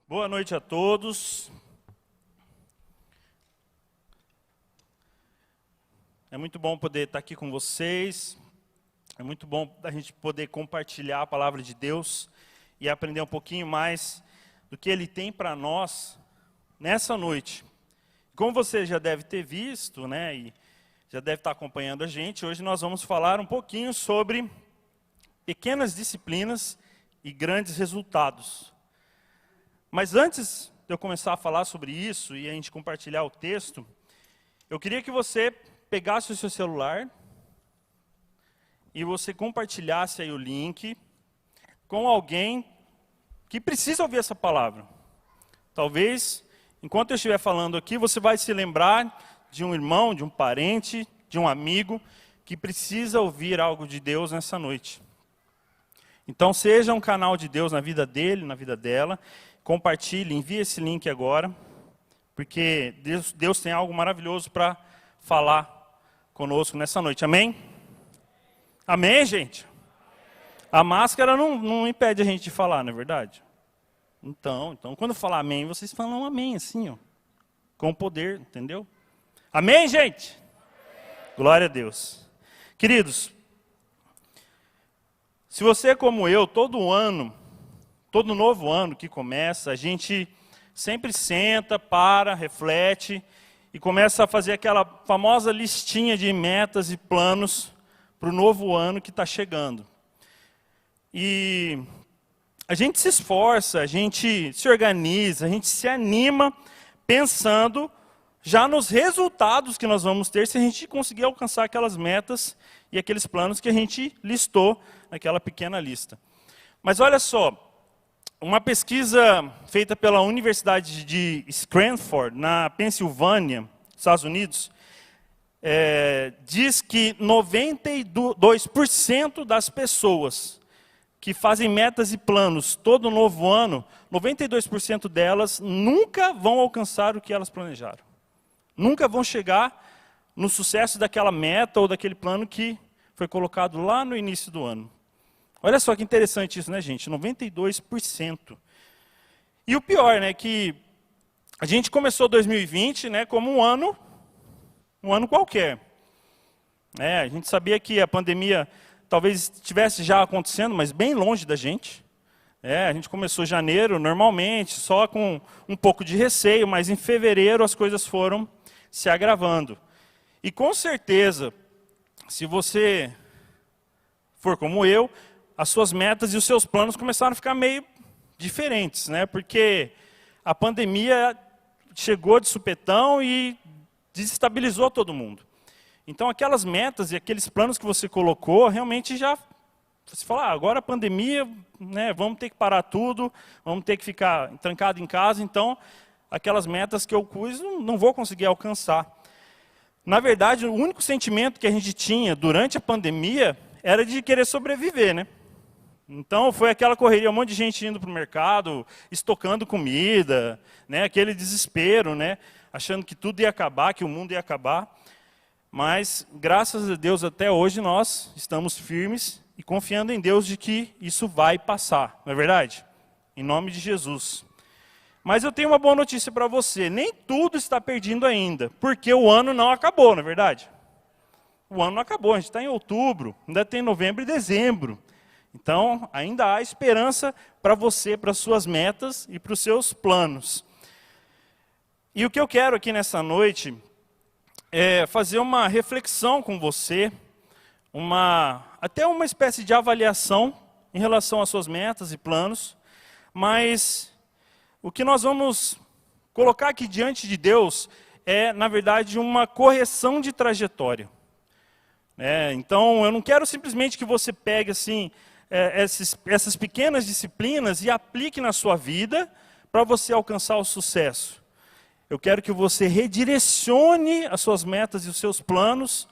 Boa noite a todos. É muito bom poder estar aqui com vocês. É muito bom a gente poder compartilhar a palavra de Deus e aprender um pouquinho mais do que Ele tem para nós nessa noite. Como você já deve ter visto, né, e já deve estar acompanhando a gente, hoje nós vamos falar um pouquinho sobre pequenas disciplinas e grandes resultados. Mas antes de eu começar a falar sobre isso e a gente compartilhar o texto, eu queria que você pegasse o seu celular e você compartilhasse aí o link com alguém que precisa ouvir essa palavra. Talvez, enquanto eu estiver falando aqui, você vai se lembrar de um irmão, de um parente, de um amigo que precisa ouvir algo de Deus nessa noite. Então, seja um canal de Deus na vida dele, na vida dela. Compartilhe, envie esse link agora, porque Deus tem algo maravilhoso para falar conosco nessa noite. Amém? Amém, gente? A máscara não impede a gente de falar, não é verdade? Então, quando eu falar amém, vocês falam amém, assim, ó, com poder, entendeu? Amém, gente? Glória a Deus. Queridos, se você é como eu, todo novo ano que começa, a gente sempre senta, reflete e começa a fazer aquela famosa listinha de metas e planos para o novo ano que está chegando. E a gente se esforça, a gente se organiza, a gente se anima pensando já nos resultados que nós vamos ter se a gente conseguir alcançar aquelas metas e aqueles planos que a gente listou naquela pequena lista. Mas olha só, uma pesquisa feita pela Universidade de Stanford, na Pensilvânia, Estados Unidos, diz que 92% das pessoas que fazem metas e planos todo novo ano, 92% delas nunca vão alcançar o que elas planejaram. Nunca vão chegar no sucesso daquela meta ou daquele plano que foi colocado lá no início do ano. Olha só que interessante isso, né, gente? 92%. E o pior, né, que a gente começou 2020, né, como um ano qualquer. A gente sabia que a pandemia talvez estivesse já acontecendo, mas bem longe da gente. A gente começou janeiro normalmente, só com um pouco de receio, mas em fevereiro as coisas foram se agravando. E com certeza, se você for como eu, as suas metas e os seus planos começaram a ficar meio diferentes, né? Porque a pandemia chegou de supetão e desestabilizou todo mundo. Então, aquelas metas e aqueles planos que você colocou, realmente já... Você fala, agora a pandemia, né, vamos ter que parar tudo, vamos ter que ficar trancado em casa, então, aquelas metas que eu pus, não vou conseguir alcançar. Na verdade, o único sentimento que a gente tinha durante a pandemia era de querer sobreviver, né? Então, foi aquela correria, um monte de gente indo para o mercado, estocando comida, né, aquele desespero, né, achando que tudo ia acabar, que o mundo ia acabar. Mas, graças a Deus, até hoje nós estamos firmes e confiando em Deus de que isso vai passar, não é verdade? Em nome de Jesus. Mas eu tenho uma boa notícia para você, nem tudo está perdido ainda, porque o ano não acabou, não é verdade? O ano não acabou, a gente está em outubro, ainda tem novembro e dezembro. Então, ainda há esperança para você, para as suas metas e para os seus planos. E o que eu quero aqui nessa noite é fazer uma reflexão com você, até uma espécie de avaliação em relação às suas metas e planos, mas o que nós vamos colocar aqui diante de Deus é, na verdade, uma correção de trajetória. Então, eu não quero simplesmente que você pegue assim, essas pequenas disciplinas e aplique na sua vida para você alcançar o sucesso. Eu quero que você redirecione as suas metas e os seus planos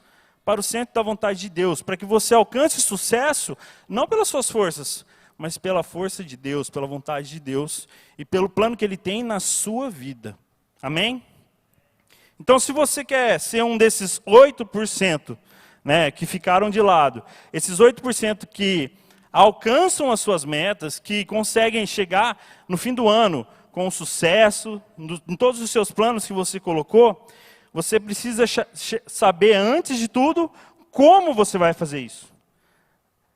para o centro da vontade de Deus, para que você alcance sucesso, não pelas suas forças, mas pela força de Deus, pela vontade de Deus e pelo plano que Ele tem na sua vida. Amém? Então, se você quer ser um desses 8%, né, que ficaram de lado, esses 8% que alcançam as suas metas, que conseguem chegar no fim do ano com o sucesso, em todos os seus planos que você colocou, você precisa saber, antes de tudo, como você vai fazer isso.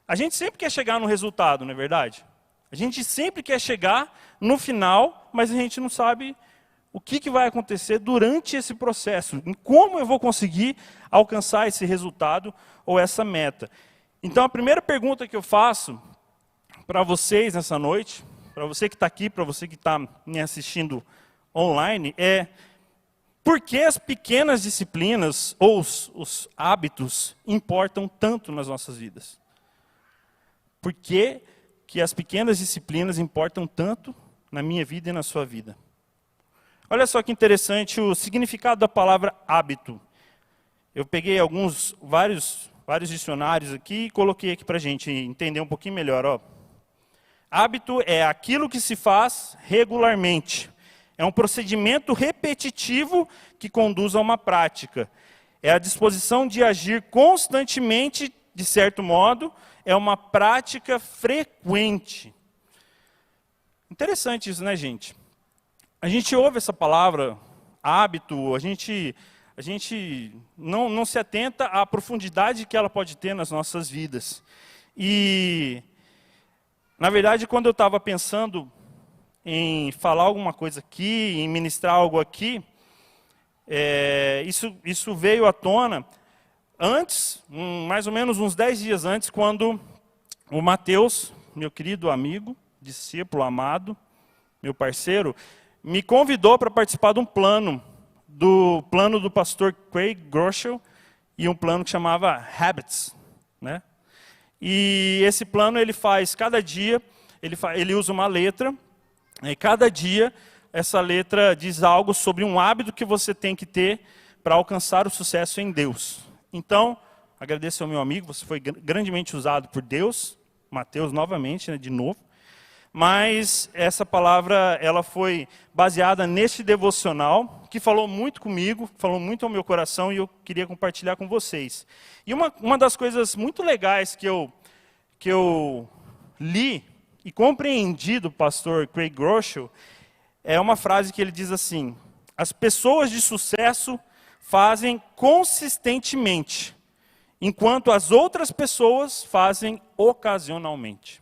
A gente sempre quer chegar no resultado, não é verdade? A gente sempre quer chegar no final, mas a gente não sabe o que vai acontecer durante esse processo, em como eu vou conseguir alcançar esse resultado ou essa meta. Então, a primeira pergunta que eu faço para vocês nessa noite, para você que está aqui, para você que está me assistindo online, é: por que as pequenas disciplinas ou os hábitos importam tanto nas nossas vidas? Por que as pequenas disciplinas importam tanto na minha vida e na sua vida? Olha só que interessante o significado da palavra hábito. Eu peguei vários dicionários aqui e coloquei aqui para a gente entender um pouquinho melhor. Ó. Hábito é aquilo que se faz regularmente. É um procedimento repetitivo que conduz a uma prática. É a disposição de agir constantemente, de certo modo, é uma prática frequente. Interessante isso, né, gente? A gente ouve essa palavra, hábito, a gente não se atenta à profundidade que ela pode ter nas nossas vidas. E, na verdade, quando eu estava pensando em falar alguma coisa aqui, em ministrar algo aqui, isso veio à tona antes, mais ou menos uns 10 dias antes, quando o Mateus, meu querido amigo, discípulo amado, meu parceiro, me convidou para participar de um plano do pastor Craig Groeschel, e um plano que chamava Habits, né? E esse plano ele faz cada dia, ele usa uma letra, e cada dia essa letra diz algo sobre um hábito que você tem que ter para alcançar o sucesso em Deus. Então, agradeço ao meu amigo, você foi grandemente usado por Deus, Mateus novamente, né, de novo. Mas essa palavra ela foi baseada neste devocional, que falou muito comigo, falou muito ao meu coração, e eu queria compartilhar com vocês. E uma das coisas muito legais que eu li e compreendi do pastor Craig Groeschel é uma frase que ele diz assim: as pessoas de sucesso fazem consistentemente, enquanto as outras pessoas fazem ocasionalmente.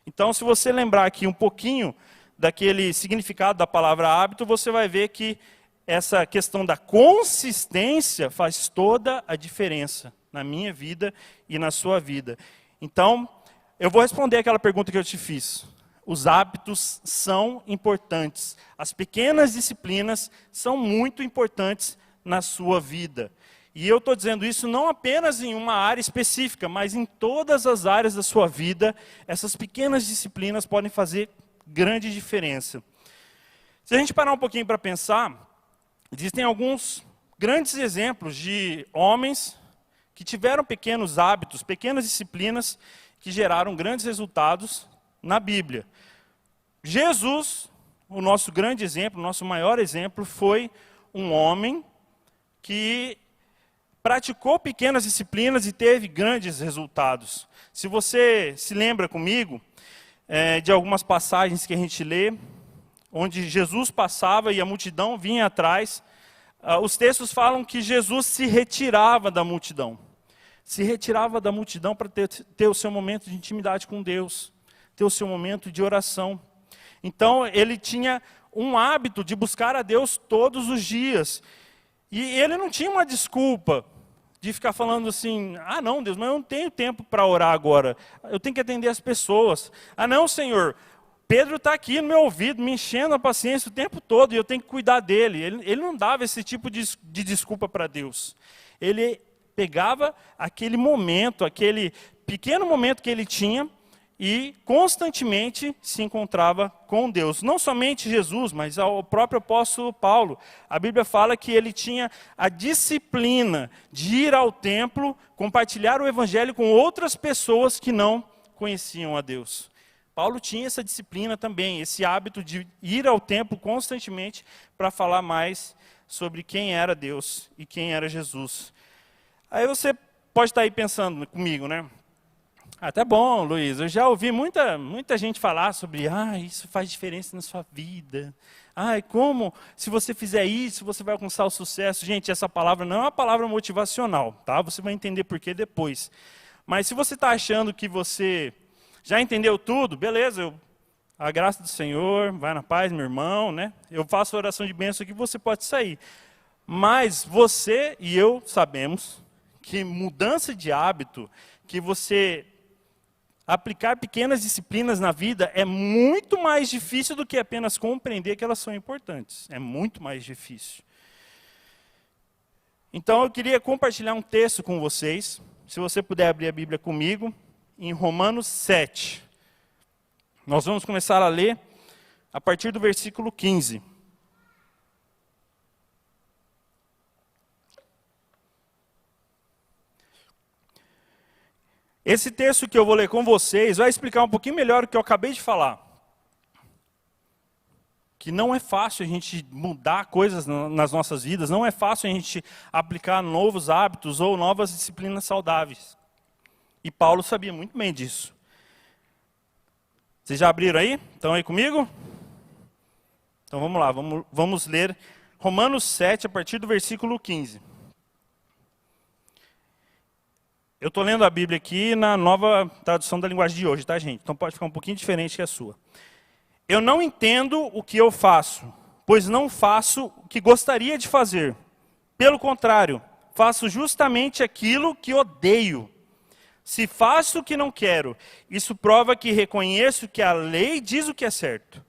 Então, se você lembrar aqui um pouquinho daquele significado da palavra hábito, você vai ver que essa questão da consistência faz toda a diferença na minha vida e na sua vida. Então, eu vou responder aquela pergunta que eu te fiz. Os hábitos são importantes. As pequenas disciplinas são muito importantes na sua vida. E eu estou dizendo isso não apenas em uma área específica, mas em todas as áreas da sua vida, essas pequenas disciplinas podem fazer grande diferença. Se a gente parar um pouquinho para pensar, existem alguns grandes exemplos de homens que tiveram pequenos hábitos, pequenas disciplinas, que geraram grandes resultados na Bíblia. Jesus, o nosso grande exemplo, o nosso maior exemplo, foi um homem que praticou pequenas disciplinas e teve grandes resultados. Se você se lembra comigo de algumas passagens que a gente lê, onde Jesus passava e a multidão vinha atrás, os textos falam que Jesus se retirava da multidão. Se retirava da multidão para ter o seu momento de intimidade com Deus, ter o seu momento de oração. Então, ele tinha um hábito de buscar a Deus todos os dias. E ele não tinha uma desculpa de ficar falando assim: ah não, Deus, mas eu não tenho tempo para orar agora, eu tenho que atender as pessoas. Ah não, Senhor, Pedro está aqui no meu ouvido, me enchendo a paciência o tempo todo, e eu tenho que cuidar dele. Ele não dava esse tipo de desculpa para Deus. Ele pegava aquele momento, aquele pequeno momento que ele tinha, e constantemente se encontrava com Deus. Não somente Jesus, mas o próprio apóstolo Paulo. A Bíblia fala que ele tinha a disciplina de ir ao templo, compartilhar o evangelho com outras pessoas que não conheciam a Deus. Paulo tinha essa disciplina também, esse hábito de ir ao templo constantemente para falar mais sobre quem era Deus e quem era Jesus. Aí você pode estar aí pensando comigo, né? Tá bom, Luiz. Eu já ouvi muita gente falar sobre, isso faz diferença na sua vida. Como, se você fizer isso, você vai alcançar o sucesso. Gente, essa palavra não é uma palavra motivacional, tá? Você vai entender por que depois. Mas se você está achando que você já entendeu tudo, beleza, a graça do Senhor, vai na paz, meu irmão, né? Eu faço oração de bênção aqui, você pode sair. Mas você e eu sabemos que mudança de hábito, que você aplicar pequenas disciplinas na vida é muito mais difícil do que apenas compreender que elas são importantes. É muito mais difícil. Então eu queria compartilhar um texto com vocês. Se você puder abrir a Bíblia comigo, em Romanos 7. Nós vamos começar a ler a partir do versículo 15. Esse texto que eu vou ler com vocês vai explicar um pouquinho melhor o que eu acabei de falar. Que não é fácil a gente mudar coisas nas nossas vidas, não é fácil a gente aplicar novos hábitos ou novas disciplinas saudáveis. E Paulo sabia muito bem disso. Vocês já abriram aí? Estão aí comigo? Então vamos lá, vamos ler Romanos 7, a partir do versículo 15. Eu estou lendo a Bíblia aqui na nova tradução da linguagem de hoje, tá, gente? Então pode ficar um pouquinho diferente que a sua. Eu não entendo o que eu faço, pois não faço o que gostaria de fazer. Pelo contrário, faço justamente aquilo que odeio. Se faço o que não quero, isso prova que reconheço que a lei diz o que é certo.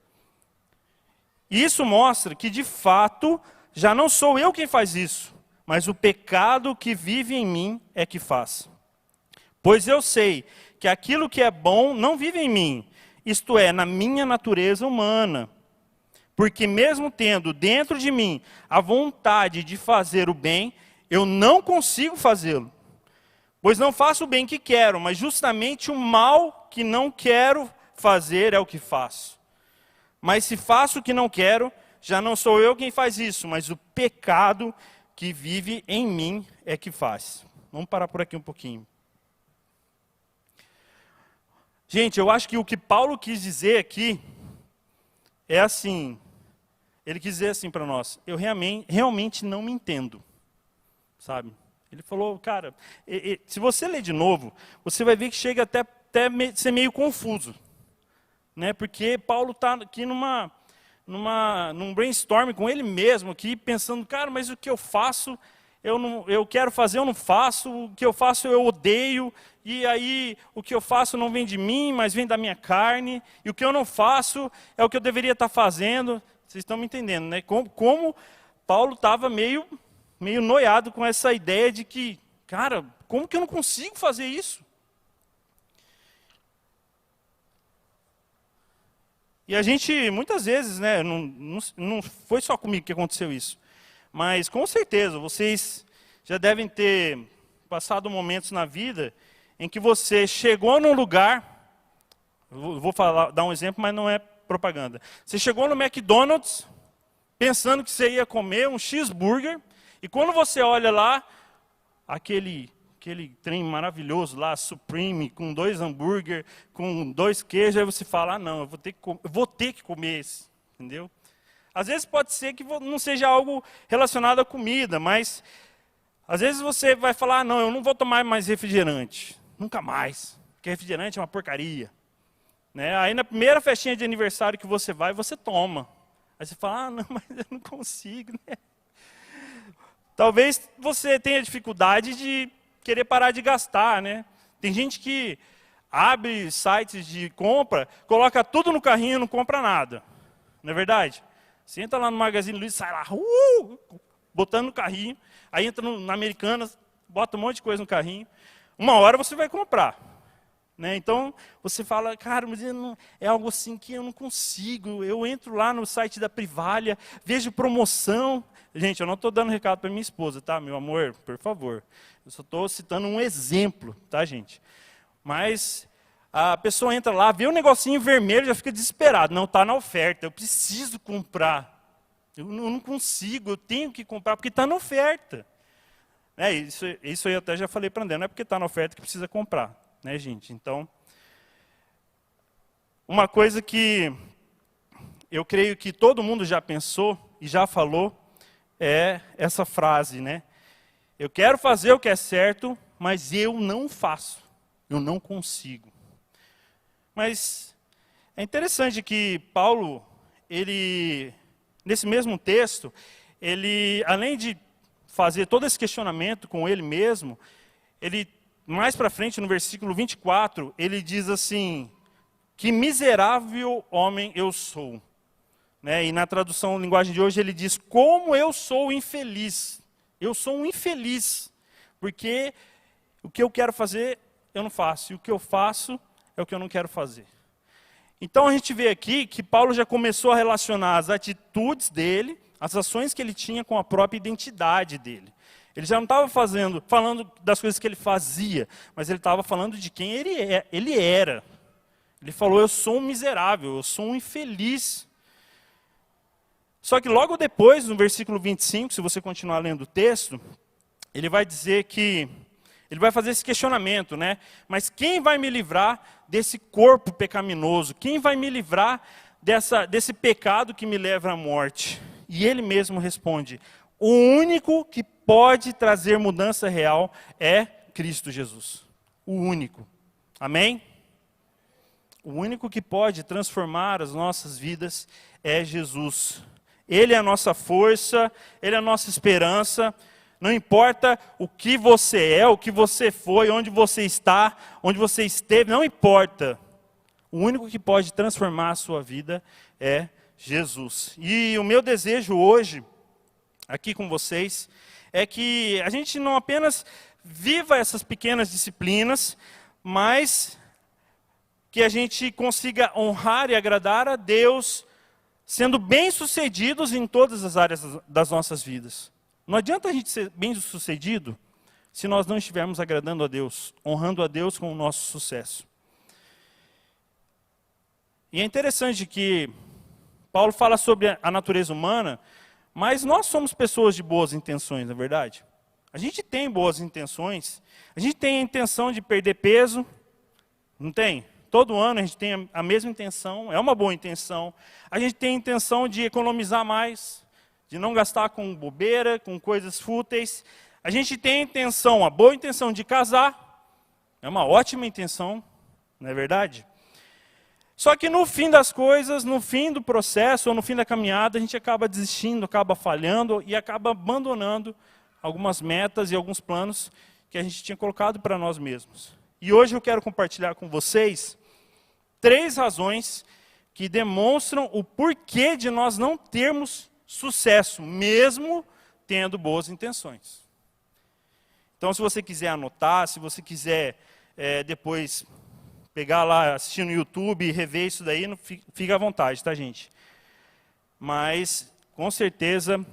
E isso mostra que, de fato, já não sou eu quem faz isso, mas o pecado que vive em mim é que faz. Pois eu sei que aquilo que é bom não vive em mim, isto é, na minha natureza humana. Porque mesmo tendo dentro de mim a vontade de fazer o bem, eu não consigo fazê-lo. Pois não faço o bem que quero, mas justamente o mal que não quero fazer é o que faço. Mas se faço o que não quero, já não sou eu quem faz isso, mas o pecado que vive em mim é que faz. Vamos parar por aqui um pouquinho. Gente, eu acho que o que Paulo quis dizer aqui é assim. Ele quis dizer assim para nós: eu realmente não me entendo, sabe? Ele falou, cara, se você ler de novo, você vai ver que chega até ser meio confuso, né? Porque Paulo está aqui num brainstorm com ele mesmo, aqui pensando, cara, mas o que eu faço, eu quero fazer, eu não faço, o que eu faço eu odeio, e aí o que eu faço não vem de mim, mas vem da minha carne, e o que eu não faço é o que eu deveria estar fazendo. Vocês estão me entendendo, né? Como Paulo estava meio noiado com essa ideia de que, cara, como que eu não consigo fazer isso? E a gente, muitas vezes, né, não foi só comigo que aconteceu isso, mas com certeza vocês já devem ter passado momentos na vida em que você chegou num lugar, vou dar um exemplo, mas não é propaganda. Você chegou no McDonald's pensando que você ia comer um cheeseburger, e quando você olha lá, aquele trem maravilhoso lá, Supreme, com 2 hambúrguer, com 2 queijos, aí você fala, não, eu vou ter que comer esse, entendeu? Às vezes pode ser que não seja algo relacionado à comida, mas às vezes você vai falar, não, eu não vou tomar mais refrigerante, nunca mais, porque refrigerante é uma porcaria. Né? Aí na primeira festinha de aniversário que você vai, você toma. Aí você fala, não, mas eu não consigo, né? Talvez você tenha dificuldade de querer parar de gastar, né? Tem gente que abre sites de compra, coloca tudo no carrinho e não compra nada. Não é verdade? Você entra lá no Magazine Luiza, sai lá, botando no carrinho, aí entra na Americanas, bota um monte de coisa no carrinho. Uma hora você vai comprar. Né? Então, você fala, cara, mas é algo assim que eu não consigo. Eu entro lá no site da Privalha, vejo promoção. Gente, eu não estou dando recado para minha esposa, tá, meu amor? Por favor. Eu só estou citando um exemplo, tá, gente? Mas a pessoa entra lá, vê um negocinho vermelho, já fica desesperado. Não, está na oferta, eu preciso comprar. Eu não consigo, eu tenho que comprar, porque está na oferta. Isso eu até já falei para André, não é porque está na oferta que precisa comprar. né, gente? Então, uma coisa que eu creio que todo mundo já pensou e já falou é essa frase, né? Eu quero fazer o que é certo, mas eu não faço, eu não consigo. Mas é interessante que Paulo, ele, nesse mesmo texto, ele, além de fazer todo esse questionamento com ele mesmo, ele, mais para frente, no versículo 24, ele diz assim, que miserável homem eu sou. Né? E na tradução linguagem de hoje ele diz, como eu sou infeliz. Eu sou um infeliz, porque o que eu quero fazer, eu não faço. E o que eu faço é o que eu não quero fazer. Então a gente vê aqui que Paulo já começou a relacionar as atitudes dele, as ações que ele tinha com a própria identidade dele. Ele já não estava falando das coisas que ele fazia, mas ele estava falando de quem ele era. Ele falou, eu sou um miserável, eu sou um infeliz. Só que logo depois, no versículo 25, se você continuar lendo o texto, ele vai dizer que, ele vai fazer esse questionamento, né? Mas quem vai me livrar desse corpo pecaminoso? Quem vai me livrar desse pecado que me leva à morte? E ele mesmo responde, o único que pode trazer mudança real é Cristo Jesus. O único. Amém? O único que pode transformar as nossas vidas é Jesus. Ele é a nossa força, Ele é a nossa esperança. Não importa o que você é, o que você foi, onde você está, onde você esteve, não importa. O único que pode transformar a sua vida é Jesus. E o meu desejo hoje, aqui com vocês, é que a gente não apenas viva essas pequenas disciplinas, mas que a gente consiga honrar e agradar a Deus, sendo bem-sucedidos em todas as áreas das nossas vidas. Não adianta a gente ser bem-sucedido se nós não estivermos agradando a Deus, honrando a Deus com o nosso sucesso. E é interessante que Paulo fala sobre a natureza humana, mas nós somos pessoas de boas intenções, não é verdade? A gente tem boas intenções, a gente tem a intenção de perder peso, não tem? Todo ano a gente tem a mesma intenção, é uma boa intenção. A gente tem a intenção de economizar mais, de não gastar com bobeira, com coisas fúteis. A gente tem a intenção, a boa intenção de casar, é uma ótima intenção, não é verdade? Só que no fim das coisas, no fim do processo, ou no fim da caminhada, a gente acaba desistindo, acaba falhando e acaba abandonando algumas metas e alguns planos que a gente tinha colocado para nós mesmos. E hoje eu quero compartilhar com vocês 3 razões que demonstram o porquê de nós não termos sucesso, mesmo tendo boas intenções. Então, se você quiser anotar, se você quiser depois pegar lá, assistir no YouTube e rever isso daí, fica à vontade, tá, gente? Mas, com certeza,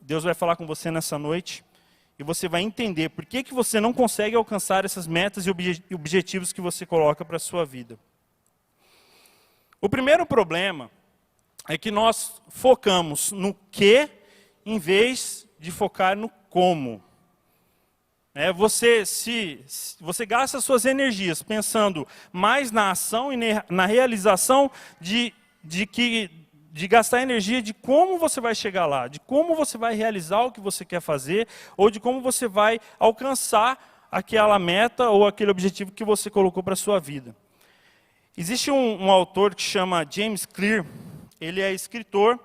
Deus vai falar com você nessa noite e você vai entender por que você não consegue alcançar essas metas e objetivos que você coloca para a sua vida. O primeiro problema é que nós focamos no que em vez de focar no como. Você gasta suas energias pensando mais na ação e na realização de gastar energia de como você vai chegar lá, de como você vai realizar o que você quer fazer, ou de como você vai alcançar aquela meta ou aquele objetivo que você colocou para a sua vida. Existe um autor que chama James Clear, ele é escritor,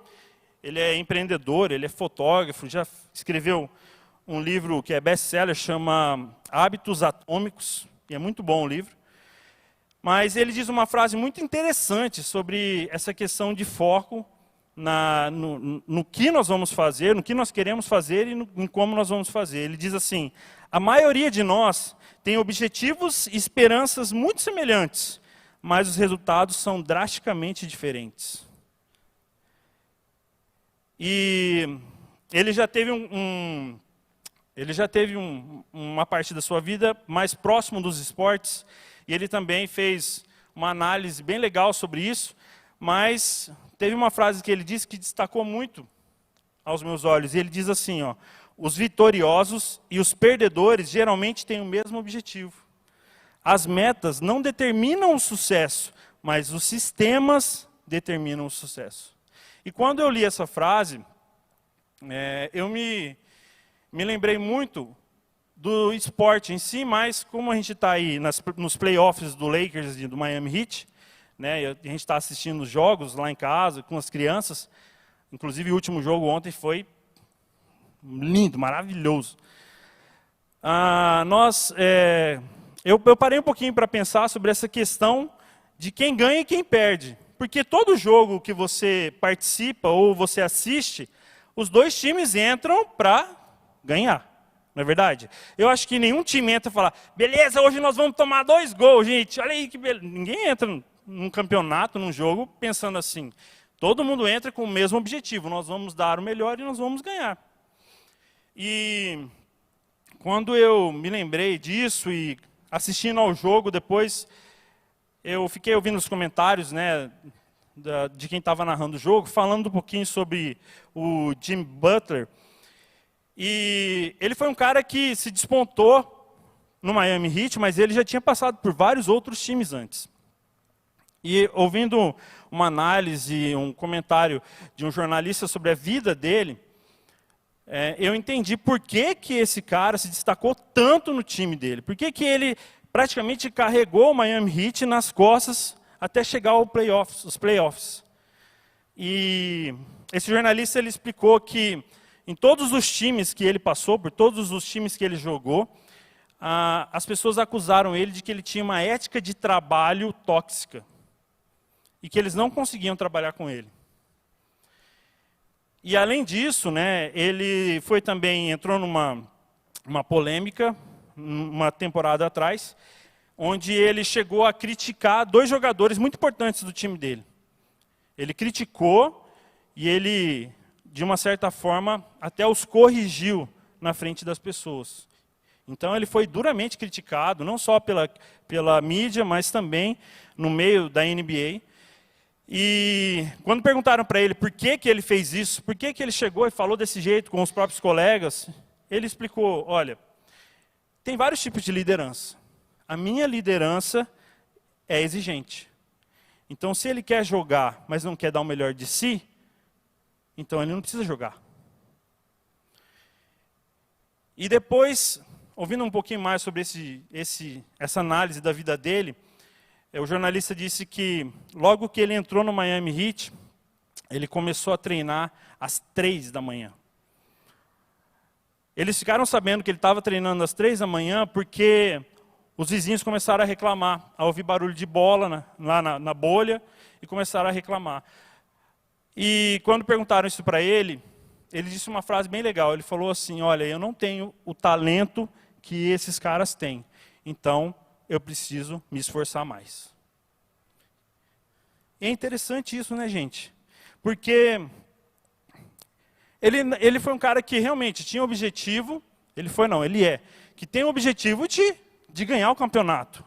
ele é empreendedor, ele é fotógrafo, já escreveu um livro que é best-seller, chama Hábitos Atômicos, e é muito bom o livro. Mas ele diz uma frase muito interessante sobre essa questão de foco no que nós vamos fazer, no que nós queremos fazer e em como nós vamos fazer. Ele diz assim, a maioria de nós tem objetivos e esperanças muito semelhantes, mas os resultados são drasticamente diferentes. E ele já teve uma parte da sua vida mais próximo dos esportes, e ele também fez uma análise bem legal sobre isso, mas teve uma frase que ele disse que destacou muito aos meus olhos, e ele diz assim, os vitoriosos e os perdedores geralmente têm o mesmo objetivo. as metas não determinam o sucesso, mas os sistemas determinam o sucesso. E quando eu li essa frase, eu me lembrei muito do esporte em si, mas como a gente está aí nos playoffs do Lakers e do Miami Heat, né, a gente está assistindo os jogos lá em casa com as crianças, inclusive o último jogo ontem foi lindo, maravilhoso. Eu parei um pouquinho para pensar sobre essa questão de quem ganha e quem perde. Porque todo jogo que você participa ou você assiste, os dois times entram para ganhar. Não é verdade? Eu acho que nenhum time entra e fala, beleza, hoje nós vamos tomar 2 gols, gente. Olha aí que beleza. Ninguém entra num campeonato, num jogo, pensando assim. Todo mundo entra com o mesmo objetivo. Nós vamos dar o melhor e nós vamos ganhar. E quando eu me lembrei disso e assistindo ao jogo depois, eu fiquei ouvindo os comentários, né, de quem estava narrando o jogo, falando um pouquinho sobre o Jimmy Butler. E ele foi um cara que se despontou no Miami Heat, mas ele já tinha passado por vários outros times antes. E ouvindo uma análise, um comentário de um jornalista sobre a vida dele, eu entendi por que esse cara se destacou tanto no time dele. Por que ele praticamente carregou o Miami Heat nas costas até chegar aos playoffs. E esse jornalista ele explicou que em todos os times que ele passou, por todos os times que ele jogou, as pessoas acusaram ele de que ele tinha uma ética de trabalho tóxica. E que eles não conseguiam trabalhar com ele. E além disso, né, ele entrou numa polêmica, uma temporada atrás, onde ele chegou a criticar 2 jogadores muito importantes do time dele. Ele criticou e ele, de uma certa forma, até os corrigiu na frente das pessoas. Então ele foi duramente criticado, não só pela mídia, mas também no meio da NBA. E quando perguntaram para ele por que ele fez isso, por que ele chegou e falou desse jeito com os próprios colegas, ele explicou, olha, tem vários tipos de liderança. A minha liderança é exigente. Então, se ele quer jogar, mas não quer dar o melhor de si, então ele não precisa jogar. E depois, ouvindo um pouquinho mais sobre essa análise da vida dele, o jornalista disse que logo que ele entrou no Miami Heat, ele começou a treinar às 3 da manhã. Eles ficaram sabendo que ele estava treinando às 3 da manhã porque os vizinhos começaram a reclamar, a ouvir barulho de bola lá na bolha e começaram a reclamar. E quando perguntaram isso para ele disse uma frase bem legal. Ele falou assim, olha, eu não tenho o talento que esses caras têm, então eu preciso me esforçar mais. E é interessante isso, né, gente? Porque ele foi um cara que realmente tinha objetivo, ele que tem o objetivo de ganhar o campeonato.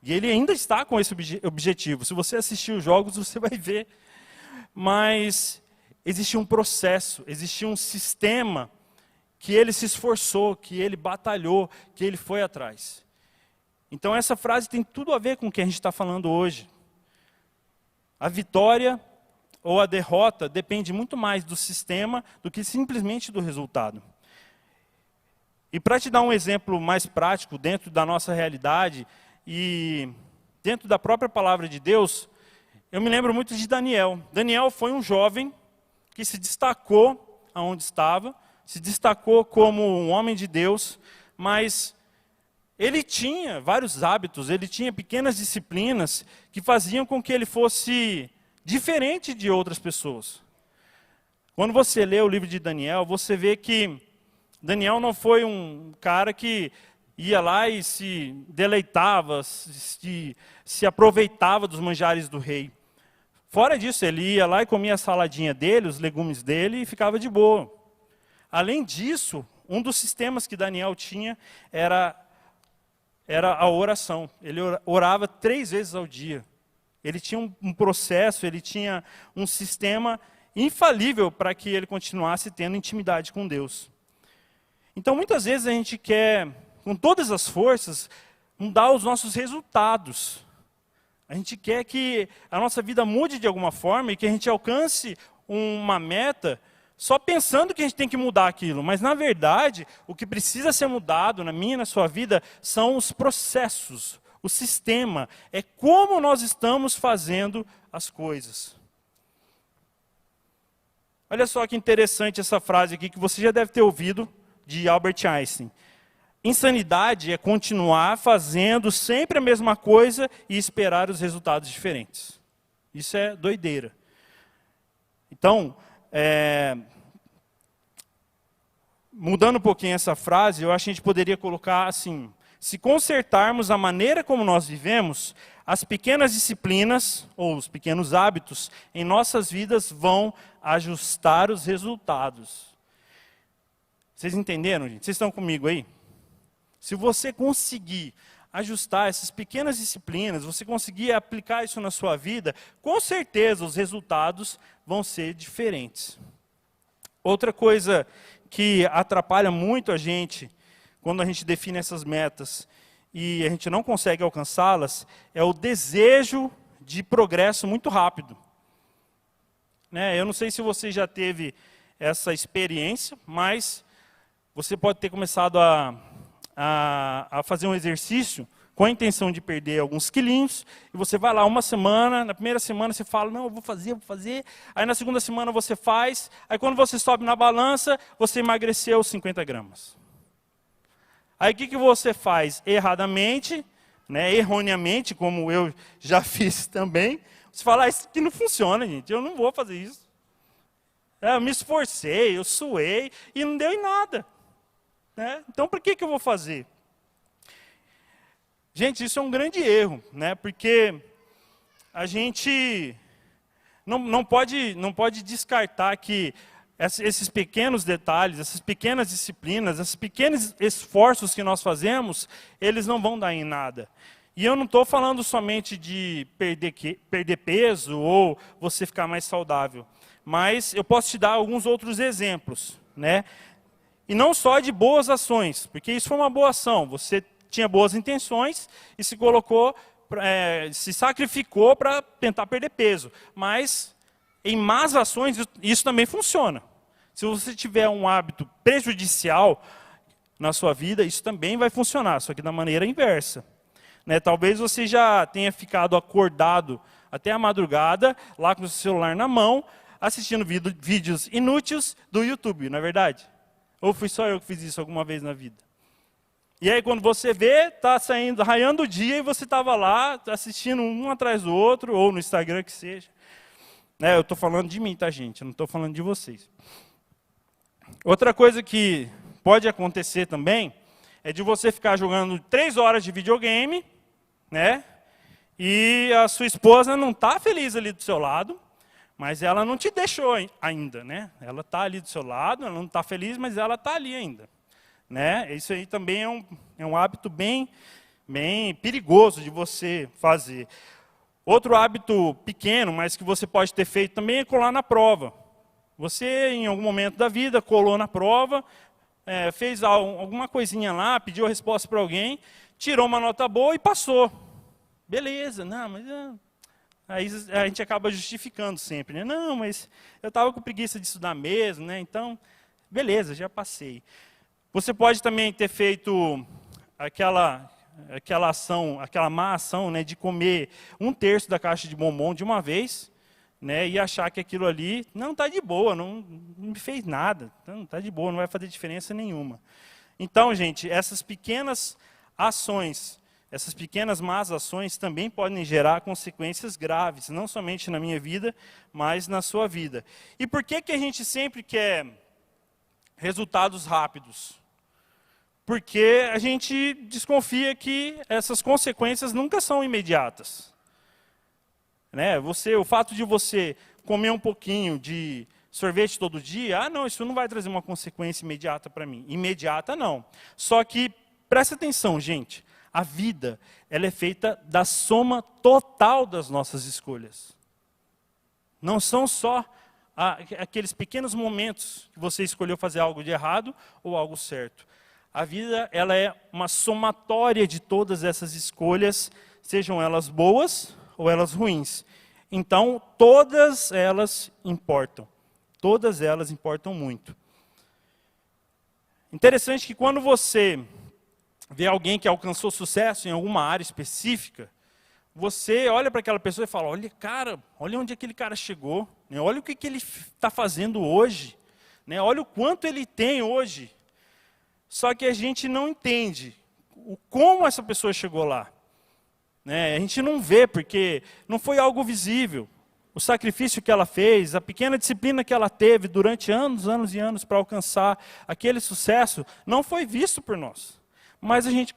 E ele ainda está com esse objetivo. Se você assistir os jogos, você vai ver. Mas existia um processo, existia um sistema que ele se esforçou, que ele batalhou, que ele foi atrás. Então essa frase tem tudo a ver com o que a gente está falando hoje. A vitória ou a derrota depende muito mais do sistema do que simplesmente do resultado. E para te dar um exemplo mais prático dentro da nossa realidade e dentro da própria palavra de Deus, eu me lembro muito de Daniel. Daniel foi um jovem que se destacou aonde estava, se destacou como um homem de Deus, mas ele tinha vários hábitos, ele tinha pequenas disciplinas que faziam com que ele fosse diferente de outras pessoas. Quando você lê o livro de Daniel, você vê que Daniel não foi um cara que ia lá e se deleitava, se aproveitava dos manjares do rei. Fora disso, ele ia lá e comia a saladinha dele, os legumes dele e ficava de boa. Além disso, um dos sistemas que Daniel tinha era a oração. Ele orava 3 vezes ao dia. Ele tinha um processo, ele tinha um sistema infalível para que ele continuasse tendo intimidade com Deus. Então, muitas vezes a gente quer, com todas as forças, mudar os nossos resultados. A gente quer que a nossa vida mude de alguma forma e que a gente alcance uma meta só pensando que a gente tem que mudar aquilo. Mas, na verdade, o que precisa ser mudado na minha e na sua vida são os processos, o sistema. É como nós estamos fazendo as coisas. Olha só que interessante essa frase aqui, que você já deve ter ouvido, de Albert Einstein. Insanidade é continuar fazendo sempre a mesma coisa e esperar os resultados diferentes. Isso é doideira. Então, mudando um pouquinho essa frase, eu acho que a gente poderia colocar assim: se consertarmos a maneira como nós vivemos, as pequenas disciplinas, ou os pequenos hábitos, em nossas vidas vão ajustar os resultados. Vocês entenderam, gente? Vocês estão comigo aí? Se você conseguir ajustar essas pequenas disciplinas, você conseguir aplicar isso na sua vida, com certeza os resultados vão ser diferentes. Outra coisa que atrapalha muito a gente, quando a gente define essas metas e a gente não consegue alcançá-las, é o desejo de progresso muito rápido. Eu não sei se você já teve essa experiência, mas você pode ter começado a fazer um exercício com a intenção de perder alguns quilinhos, e você vai lá uma semana, na primeira semana você fala, não, eu vou fazer, aí na segunda semana você faz, aí quando você sobe na balança, você emagreceu 50 gramas. Aí o que você faz? Erradamente, erroneamente, como eu já fiz também, você fala, isso aqui não funciona, gente, eu não vou fazer isso. Eu me esforcei, eu suei, e não deu em nada. Então, por que eu vou fazer? Gente, isso é um grande erro, porque a gente não pode descartar que esses pequenos detalhes, essas pequenas disciplinas, esses pequenos esforços que nós fazemos, eles não vão dar em nada. E eu não estou falando somente de perder peso ou você ficar mais saudável, mas eu posso te dar alguns outros exemplos, E não só de boas ações, porque isso foi uma boa ação. Você tinha boas intenções e se colocou, se sacrificou para tentar perder peso. Mas em más ações isso também funciona. Se você tiver um hábito prejudicial na sua vida, isso também vai funcionar, só que da maneira inversa. Talvez você já tenha ficado acordado até a madrugada, lá com o seu celular na mão, assistindo vídeos inúteis do YouTube, não é verdade? Ou fui só eu que fiz isso alguma vez na vida? E aí quando você vê, está saindo, raiando o dia e você estava lá assistindo um atrás do outro, ou no Instagram que seja. Eu estou falando de mim, tá, gente? Eu não estou falando de vocês. Outra coisa que pode acontecer também é de você ficar jogando 3 horas de videogame, e a sua esposa não está feliz ali do seu lado, mas ela não te deixou ainda, Ela está ali do seu lado, ela não está feliz, mas ela está ali ainda, Isso aí também é um hábito bem perigoso de você fazer. Outro hábito pequeno, mas que você pode ter feito também é colar na prova. Você, em algum momento da vida, colou na prova, fez alguma coisinha lá, pediu a resposta para alguém, tirou uma nota boa e passou. Beleza, não, mas... Aí a gente acaba justificando sempre, Não, mas eu estava com preguiça de estudar mesmo, então, beleza, já passei. Você pode também ter feito aquela ação, aquela má ação, de comer 1/3 da caixa de bombom de uma vez, e achar que aquilo ali não está de boa, não me fez nada, não está de boa, não vai fazer diferença nenhuma. Então, gente, essas pequenas ações, essas pequenas más ações também podem gerar consequências graves, não somente na minha vida, mas na sua vida. E por que a gente sempre quer resultados rápidos? Porque a gente desconfia que essas consequências nunca são imediatas. O fato de você comer um pouquinho de sorvete todo dia, não, isso não vai trazer uma consequência imediata para mim. Imediata não. Só que, presta atenção, gente. A vida, ela é feita da soma total das nossas escolhas. Não são só aqueles pequenos momentos que você escolheu fazer algo de errado ou algo certo. A vida, ela é uma somatória de todas essas escolhas, sejam elas boas ou elas ruins. Então, todas elas importam. Todas elas importam muito. Interessante que quando você vê alguém que alcançou sucesso em alguma área específica, você olha para aquela pessoa e fala, olha, cara, olha onde aquele cara chegou, né? Olha o que ele está fazendo hoje, né? Olha o quanto ele tem hoje. Só que a gente não entende como essa pessoa chegou lá, né? A gente não vê, porque não foi algo visível. O sacrifício que ela fez, a pequena disciplina que ela teve durante anos, anos e anos para alcançar aquele sucesso, não foi visto por nós. Mas a gente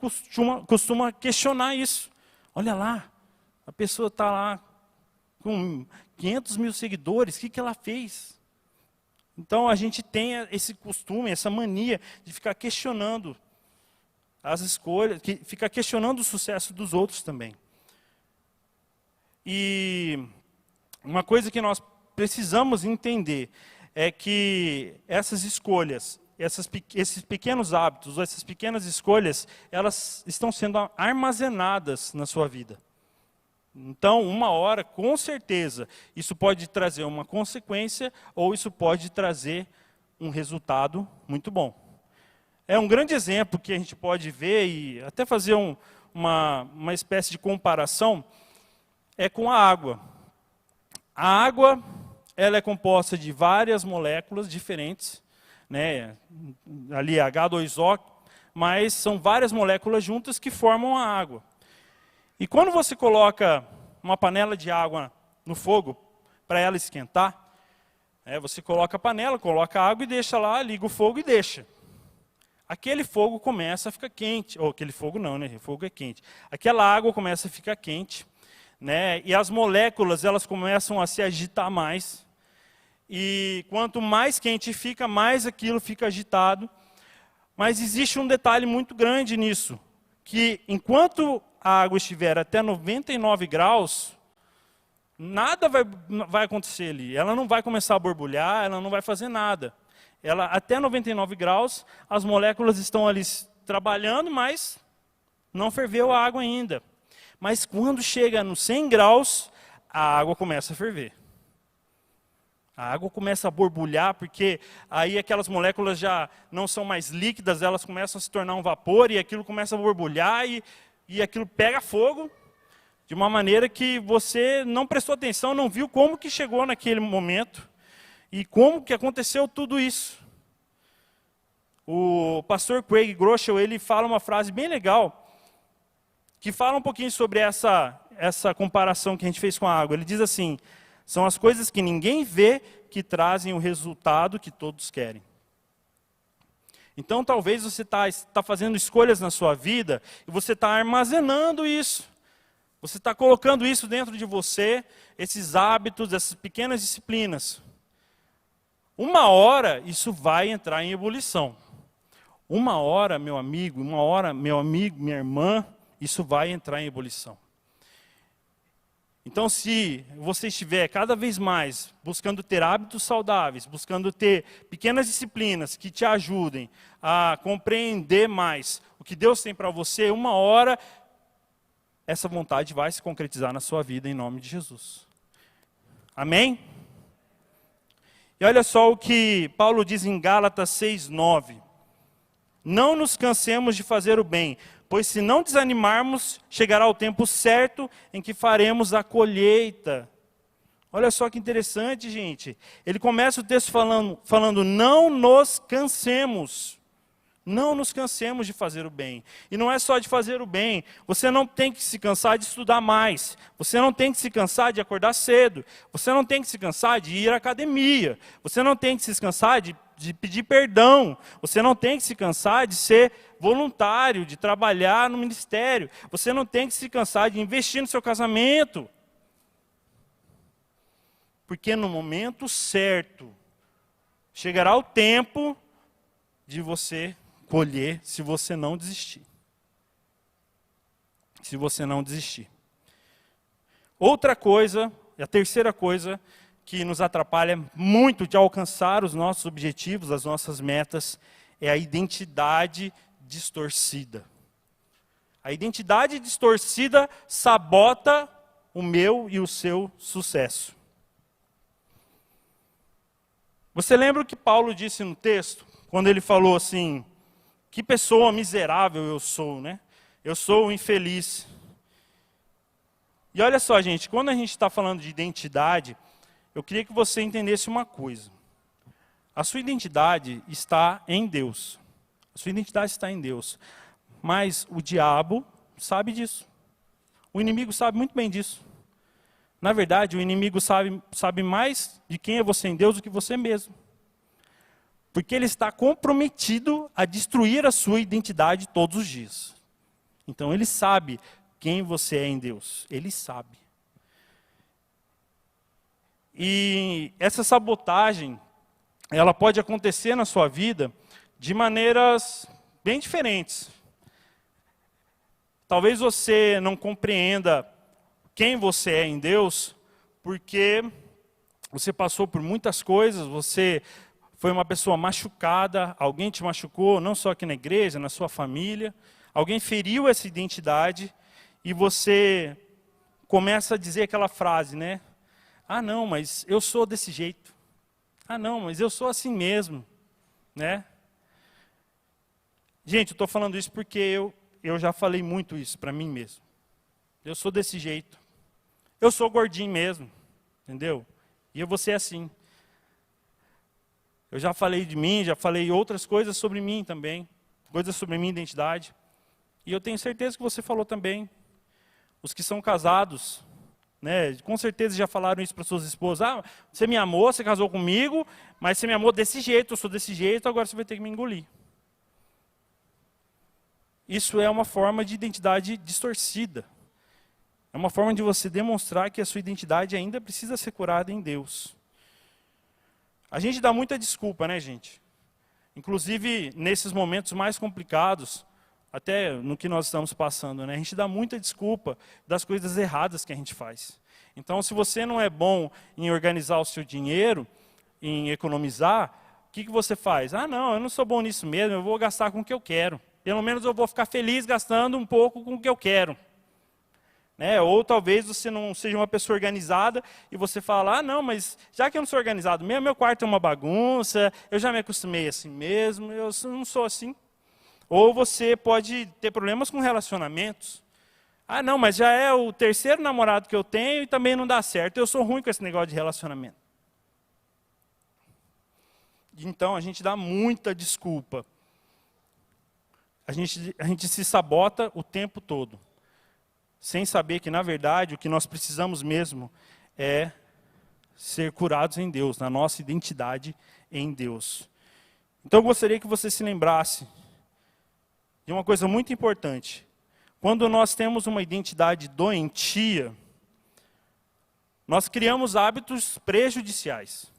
costuma questionar isso. Olha lá, a pessoa está lá com 500 mil seguidores, o que ela fez? Então a gente tem esse costume, essa mania de ficar questionando as escolhas, ficar questionando o sucesso dos outros também. E uma coisa que nós precisamos entender é que essas escolhas, esses pequenos hábitos, essas pequenas escolhas, elas estão sendo armazenadas na sua vida. Então, uma hora, com certeza, isso pode trazer uma consequência ou isso pode trazer um resultado muito bom. É um grande exemplo que a gente pode ver e até fazer uma espécie de comparação, é com a água. A água, ela é composta de várias moléculas diferentes, né? Ali H2O, mas são várias moléculas juntas que formam a água. E quando você coloca uma panela de água no fogo, para ela esquentar, você coloca a panela, coloca a água e deixa lá, liga o fogo e deixa. Aquele fogo começa a ficar quente, ou aquele fogo não, né? O fogo é quente. Aquela água começa a ficar quente, né? E as moléculas, elas começam a se agitar mais. E quanto mais quente fica, mais aquilo fica agitado. Mas existe um detalhe muito grande nisso, que enquanto a água estiver até 99 graus, nada vai acontecer ali. Ela não vai começar a borbulhar, ela não vai fazer nada. Ela, até 99 graus, as moléculas estão ali trabalhando, mas não ferveu a água ainda. Mas quando chega nos 100 graus, a água começa a ferver. A água começa a borbulhar, porque aí aquelas moléculas já não são mais líquidas, elas começam a se tornar um vapor, e aquilo começa a borbulhar, e aquilo pega fogo, de uma maneira que você não prestou atenção, não viu como que chegou naquele momento, e como que aconteceu tudo isso. O pastor Craig Groeschel, ele fala uma frase bem legal, que fala um pouquinho sobre essa comparação que a gente fez com a água. Ele diz assim, são as coisas que ninguém vê que trazem o resultado que todos querem. Então, talvez você está fazendo escolhas na sua vida e você está armazenando isso. Você está colocando isso dentro de você, esses hábitos, essas pequenas disciplinas. Uma hora, isso vai entrar em ebulição. Uma hora, meu amigo, minha irmã, isso vai entrar em ebulição. Então, se você estiver cada vez mais buscando ter hábitos saudáveis, buscando ter pequenas disciplinas que te ajudem a compreender mais o que Deus tem para você, uma hora essa vontade vai se concretizar na sua vida em nome de Jesus. Amém? E olha só o que Paulo diz em Gálatas 6:9. Não nos cansemos de fazer o bem, pois se não desanimarmos, chegará o tempo certo em que faremos a colheita. Olha só que interessante, gente. Ele começa o texto falando não nos cansemos. Não nos cansemos de fazer o bem. E não é só de fazer o bem. Você não tem que se cansar de estudar mais. Você não tem que se cansar de acordar cedo. Você não tem que se cansar de ir à academia. Você não tem que se cansar de pedir perdão. Você não tem que se cansar de ser voluntário, de trabalhar no ministério. Você não tem que se cansar de investir no seu casamento. Porque no momento certo, chegará o tempo de você colher, se você não desistir. Se você não desistir. Outra coisa, a terceira coisa que nos atrapalha muito de alcançar os nossos objetivos, as nossas metas, é a identidade distorcida. A identidade distorcida sabota o meu e o seu sucesso. Você lembra o que Paulo disse no texto? Quando ele falou assim, que pessoa miserável eu sou, né? Eu sou infeliz. E olha só, gente, quando a gente está falando de identidade, eu queria que você entendesse uma coisa. A sua identidade está em Deus. A sua identidade está em Deus. Mas o diabo sabe disso. O inimigo sabe muito bem disso. Na verdade, o inimigo sabe mais de quem é você em Deus do que você mesmo. Porque ele está comprometido a destruir a sua identidade todos os dias. Então ele sabe quem você é em Deus. Ele sabe. E essa sabotagem, ela pode acontecer na sua vida de maneiras bem diferentes. Talvez você não compreenda quem você é em Deus, porque você passou por muitas coisas, você foi uma pessoa machucada, alguém te machucou, não só aqui na igreja, na sua família, alguém feriu essa identidade e você começa a dizer aquela frase, né? Ah, não, mas eu sou desse jeito. Ah, não, mas eu sou assim mesmo, né? Gente, eu estou falando isso porque eu já falei muito isso para mim mesmo. Eu sou desse jeito. Eu sou gordinho mesmo, entendeu? E eu vou ser assim. Eu já falei de mim, já falei outras coisas sobre mim também. Coisas sobre a minha identidade. E eu tenho certeza que você falou também. Os que são casados, né, com certeza já falaram isso para suas esposas. Ah, você me amou, você casou comigo, mas você me amou desse jeito, eu sou desse jeito, agora você vai ter que me engolir. Isso é uma forma de identidade distorcida. É uma forma de você demonstrar que a sua identidade ainda precisa ser curada em Deus. A gente dá muita desculpa, né, gente? Inclusive, nesses momentos mais complicados, até no que nós estamos passando, né? A gente dá muita desculpa das coisas erradas que a gente faz. Então, se você não é bom em organizar o seu dinheiro, em economizar, o que você faz? Ah, não, eu não sou bom nisso mesmo, eu vou gastar com o que eu quero. Pelo menos eu vou ficar feliz gastando um pouco com o que eu quero. Né? Ou talvez você não seja uma pessoa organizada e você fala, ah, não, mas já que eu não sou organizado mesmo, meu quarto é uma bagunça, eu já me acostumei assim mesmo, eu não sou assim. Ou você pode ter problemas com relacionamentos. Ah, não, mas já é o terceiro namorado que eu tenho e também não dá certo. Eu sou ruim com esse negócio de relacionamento. Então, a gente dá muita desculpa. A gente se sabota o tempo todo. Sem saber que, na verdade, o que nós precisamos mesmo é ser curados em Deus, na nossa identidade em Deus. Então, eu gostaria que você se lembrasse de uma coisa muito importante. Quando nós temos uma identidade doentia, nós criamos hábitos prejudiciais.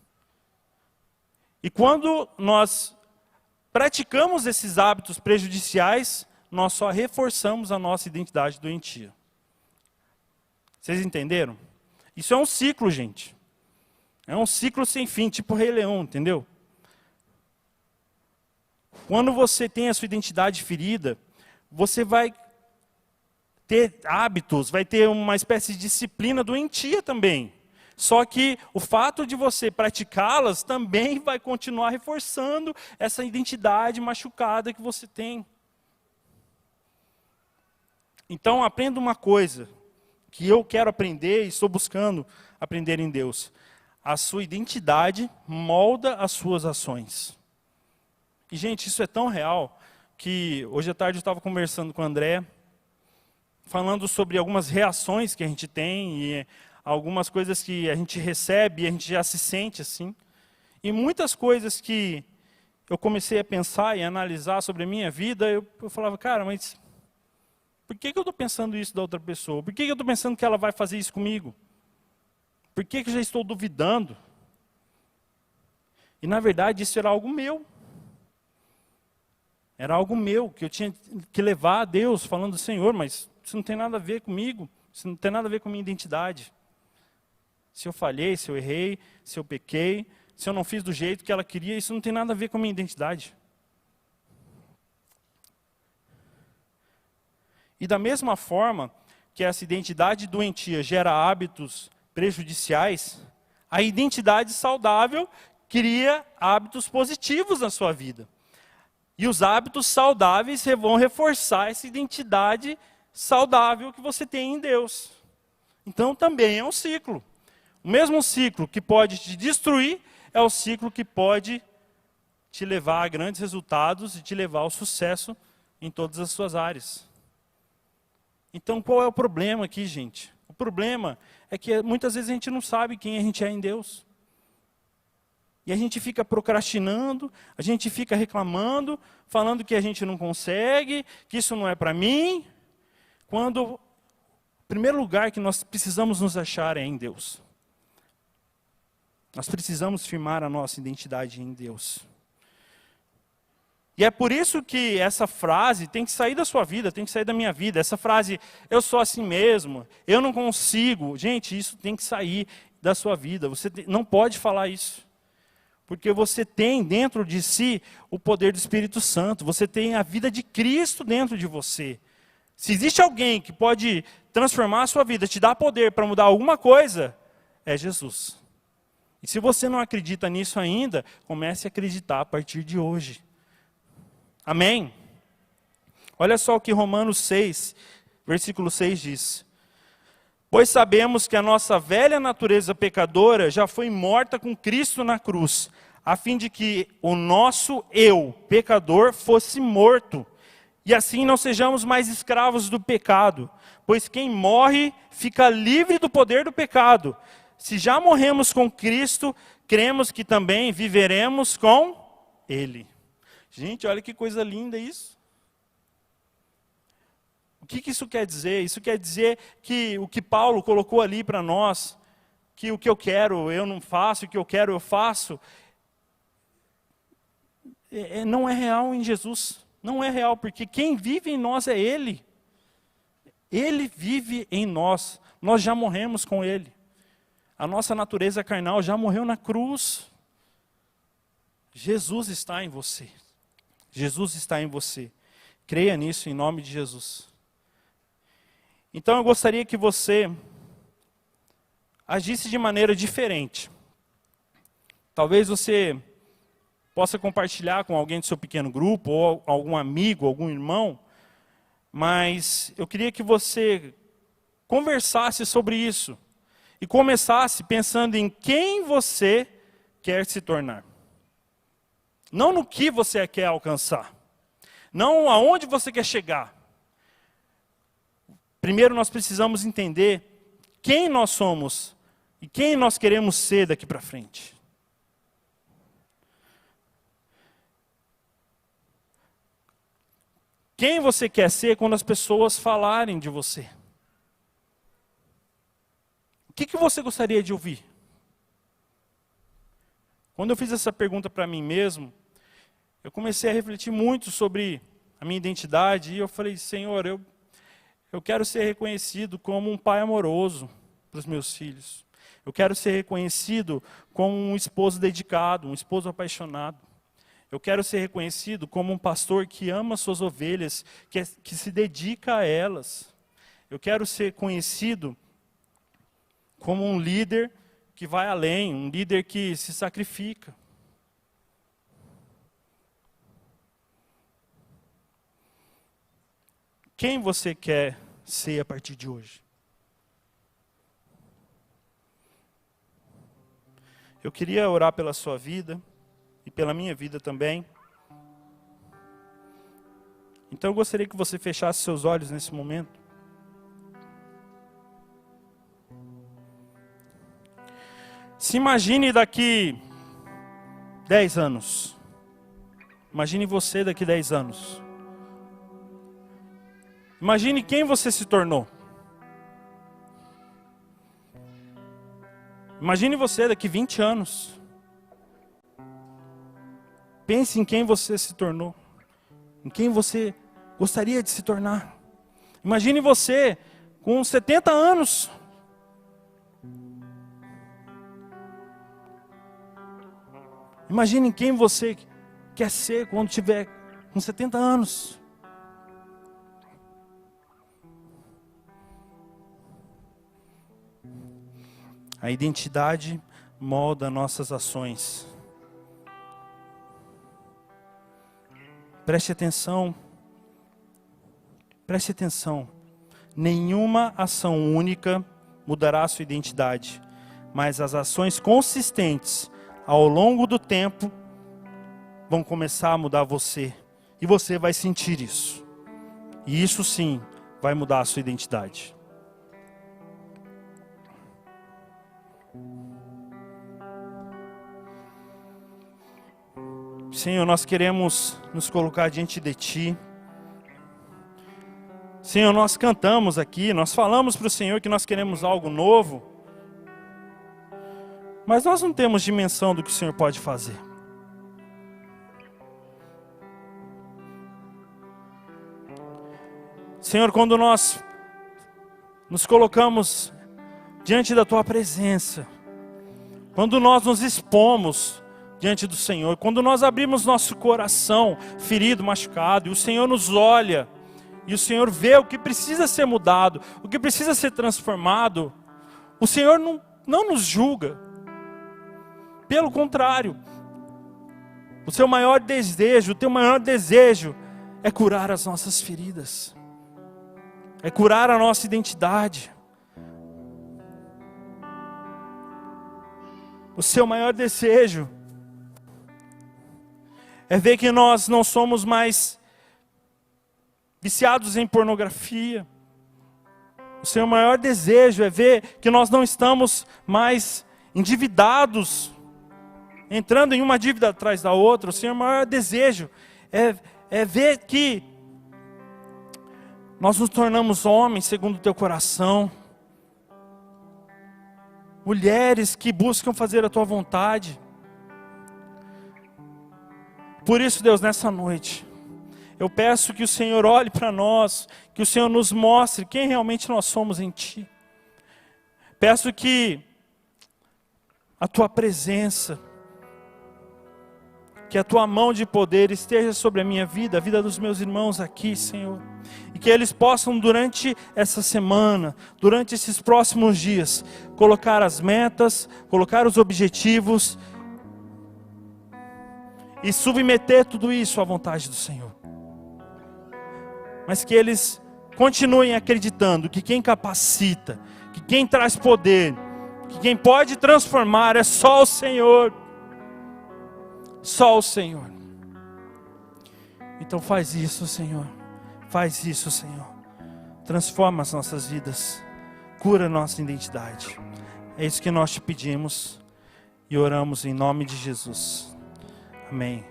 E quando nós praticamos esses hábitos prejudiciais, nós só reforçamos a nossa identidade doentia. Vocês entenderam? Isso é um ciclo, gente. É um ciclo sem fim, tipo Rei Leão, entendeu? Quando você tem a sua identidade ferida, você vai ter hábitos, vai ter uma espécie de disciplina doentia também. Só que o fato de você praticá-las também vai continuar reforçando essa identidade machucada que você tem. Então, aprenda uma coisa que eu quero aprender e estou buscando aprender em Deus. A sua identidade molda as suas ações. E, gente, isso é tão real que hoje à tarde eu estava conversando com o André, falando sobre algumas reações que a gente tem e algumas coisas que a gente recebe e a gente já se sente assim. E muitas coisas que eu comecei a pensar e a analisar sobre a minha vida, eu falava, cara, mas por que eu estou pensando isso da outra pessoa? Por que eu estou pensando que ela vai fazer isso comigo? Por que eu já estou duvidando? E na verdade isso era algo meu. Era algo meu, que eu tinha que levar a Deus, falando, Senhor, mas isso não tem nada a ver comigo, isso não tem nada a ver com a minha identidade. Se eu falhei, se eu errei, se eu pequei, se eu não fiz do jeito que ela queria, isso não tem nada a ver com a minha identidade. E da mesma forma que essa identidade doentia gera hábitos prejudiciais, a identidade saudável cria hábitos positivos na sua vida. E os hábitos saudáveis vão reforçar essa identidade saudável que você tem em Deus. Então também é um ciclo. O mesmo ciclo que pode te destruir é o ciclo que pode te levar a grandes resultados e te levar ao sucesso em todas as suas áreas. Então qual é o problema aqui, gente? O problema é que muitas vezes a gente não sabe quem a gente é em Deus. E a gente fica procrastinando, a gente fica reclamando, falando que a gente não consegue, que isso não é para mim, quando o primeiro lugar que nós precisamos nos achar é em Deus. Nós precisamos firmar a nossa identidade em Deus. E é por isso que essa frase tem que sair da sua vida, tem que sair da minha vida. Essa frase, eu sou assim mesmo, eu não consigo. Gente, isso tem que sair da sua vida. Você não pode falar isso. Porque você tem dentro de si o poder do Espírito Santo. Você tem a vida de Cristo dentro de você. Se existe alguém que pode transformar a sua vida, te dar poder para mudar alguma coisa, é Jesus. E se você não acredita nisso ainda, comece a acreditar a partir de hoje. Amém? Olha só o que Romanos 6, versículo 6 diz. Pois sabemos que a nossa velha natureza pecadora já foi morta com Cristo na cruz, a fim de que o nosso eu, pecador, fosse morto. E assim não sejamos mais escravos do pecado, pois quem morre fica livre do poder do pecado. Se já morremos com Cristo, cremos que também viveremos com Ele. Gente, olha que coisa linda isso. O que isso quer dizer? Isso quer dizer que o que Paulo colocou ali para nós, que o que eu quero eu não faço, o que eu quero eu faço, não é real em Jesus. Não é real, porque quem vive em nós é Ele. Ele vive em nós. Nós já morremos com Ele. A nossa natureza carnal já morreu na cruz. Jesus está em você. Jesus está em você. Creia nisso em nome de Jesus. Então eu gostaria que você agisse de maneira diferente. Talvez você possa compartilhar com alguém do seu pequeno grupo, ou algum amigo, algum irmão, mas eu queria que você conversasse sobre isso e começasse pensando em quem você quer se tornar. Não no que você quer alcançar. Não aonde você quer chegar. Primeiro nós precisamos entender quem nós somos e quem nós queremos ser daqui para frente. Quem você quer ser quando as pessoas falarem de você? O que você gostaria de ouvir? Quando eu fiz essa pergunta para mim mesmo, eu comecei a refletir muito sobre a minha identidade e eu falei, Senhor, eu quero ser reconhecido como um pai amoroso para os meus filhos. Eu quero ser reconhecido como um esposo dedicado, um esposo apaixonado. Eu quero ser reconhecido como um pastor que ama suas ovelhas, que se dedica a elas. Eu quero ser conhecido como um líder que vai além, um líder que se sacrifica. Quem você quer ser a partir de hoje? Eu queria orar pela sua vida e pela minha vida também. Então eu gostaria que você fechasse seus olhos nesse momento. Se imagine daqui 10 anos. Imagine você daqui 10 anos. Imagine quem você se tornou. Imagine você daqui 20 anos. Pense em quem você se tornou. Em quem você gostaria de se tornar. Imagine você com 70 anos. Imagine quem você quer ser quando tiver com 70 anos. A identidade molda nossas ações. Preste atenção. Preste atenção. Nenhuma ação única mudará a sua identidade, mas as ações consistentes ao longo do tempo vão começar a mudar você. E você vai sentir isso. E isso sim vai mudar a sua identidade. Senhor, nós queremos nos colocar diante de Ti. Senhor, nós cantamos aqui, nós falamos para o Senhor que nós queremos algo novo, mas nós não temos dimensão do que o Senhor pode fazer. Senhor, quando nós nos colocamos diante da Tua presença, quando nós nos expomos diante do Senhor, quando nós abrimos nosso coração ferido, machucado, e o Senhor nos olha, e o Senhor vê o que precisa ser mudado, o que precisa ser transformado, o Senhor não nos julga. Pelo contrário, o seu maior desejo, o teu maior desejo é curar as nossas feridas, é curar a nossa identidade. O seu maior desejo é ver que nós não somos mais viciados em pornografia. O seu maior desejo é ver que nós não estamos mais endividados, entrando em uma dívida atrás da outra. O seu maior desejo é ver que nós nos tornamos homens segundo o teu coração, mulheres que buscam fazer a tua vontade. Por isso, Deus, nessa noite, eu peço que o Senhor olhe para nós, que o Senhor nos mostre quem realmente nós somos em Ti. Peço que a Tua presença, que a Tua mão de poder esteja sobre a minha vida, a vida dos meus irmãos aqui, Senhor. E que eles possam, durante essa semana, durante esses próximos dias, colocar as metas, colocar os objetivos e submeter tudo isso à vontade do Senhor. Mas que eles continuem acreditando que quem capacita, que quem traz poder, que quem pode transformar é só o Senhor. Só o Senhor. Então faz isso, Senhor. Faz isso, Senhor. Transforma as nossas vidas. Cura a nossa identidade. É isso que nós te pedimos e oramos em nome de Jesus. Amém.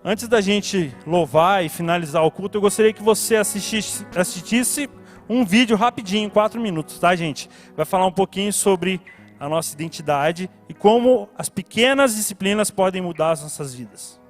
Antes da gente louvar e finalizar o culto, eu gostaria que você assistisse um vídeo rapidinho, 4 minutos, tá, gente? Vai falar um pouquinho sobre a nossa identidade e como as pequenas disciplinas podem mudar as nossas vidas.